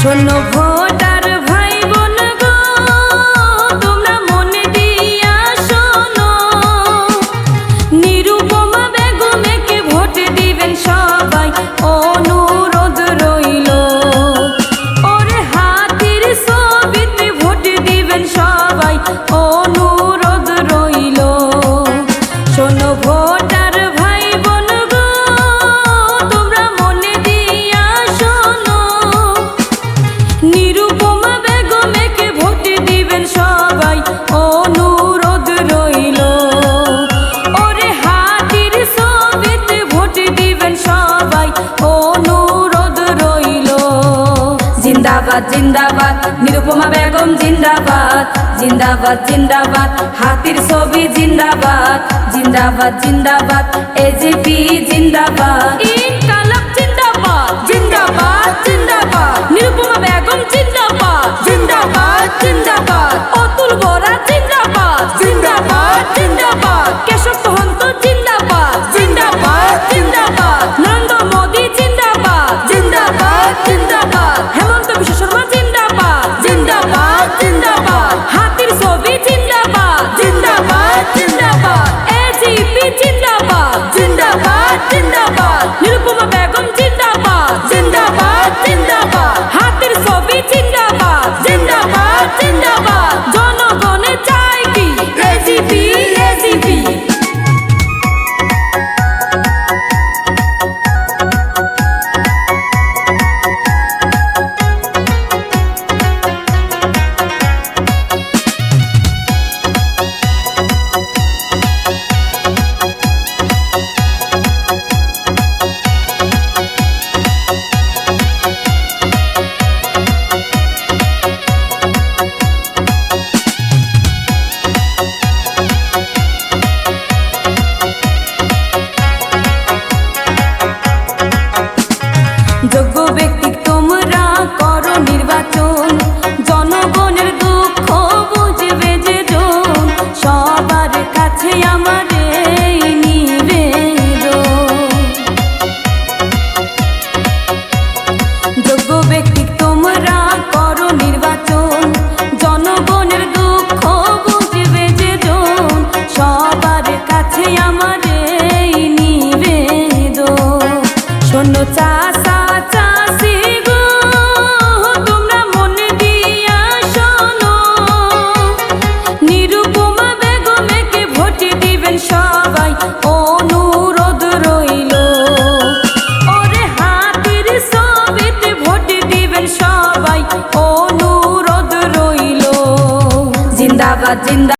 শোনো ভোটার ভাই বোন গো, তোমরা মনে দিয়া শোনো, নিরুপমা বেগমকে ভোট দিবেন সবাই, অনুরোধ রইল। ওরে হাতির ছবিতে ভোট দিবেন সবাই, অনুরোধ রইল। শোনো ভোটার ভাই বোন গো, তোমরা মনে দিয়া শোনো, নিরুপমা বেগমকে ভোট দিবেন সবাই, অনুরোধ রইল। ওরে হাতির ছবিতে ভোট দিবেন সবাই, অনুরোধ রইল। জিন্দাবাদ জিন্দাবাদ নিরুপমা বেগম জিন্দাবাদ, জিন্দাবাদ জিন্দাবাদ হাতির ছবি জিন্দাবাদ, জিন্দাবাদ জিন্দাবাদ এজিপি জিন্দাবাদ, ইনকালাব জিন্দাবাদ, জিন্দাবাদ জিন্দাবাদ নিরুপমা বেগম জিন্দাবাদ, জিন্দাবাদ জিন্দাবাদ অতুল বরা জিন্দাবাদ, জিন্দাবাদ জিন্দাবাদ কেশব মহন্ত জিন্দাবাদ, জিন্দাবাদ জিন্দাবাদ নরেন্দ্র মোদি জিন্দাবাদ, জিন্দাবাদ জিন্দাবাদ হেমন্ত বিশ্ব শর্মা জিন্দাবাদ, জিন্দাবাদ জিন্দাবাদ হাতির ছবি জিন্দাবাদ, জিন্দাবাদ জিন্দাবাদ এজিপি জিন্দাবাদ, জিন্দাবাদ জিন্দাবাদ নিরুপমা বেগম জিন্দাবাদ, জিন্দাবাদ জিন্দাবাদ হাতির ছবি জিন্দাবাদ, জিন্দাবাদ জিন্দাবাদ জনগণে চায় কি এজিপি এজিপি। যোগ্য ব্যক্তি তোমরা করো নির্বাচন, জনগণের দুঃখ বুঝবে যে জন, সবার কাছে আমার এই নিবেদন। যোগ্য ব্যক্তি তোমরা করো নির্বাচন, জনগণের দুঃখ বুঝবে যে জন, সবার কাছে আমার এই নিবেদন। শোনো চাষা চাষি গো, তোমরা মনে দিয়া শোনো, নিরুপমা বেগমকে ভোট দিবেন সবাই, অনুরোধ রইল। ওরে হাতির ছবিতে ভোট দিবেন সবাই, অনুরোধ রইল। জিন্দাবাদ জিন্দাবাদ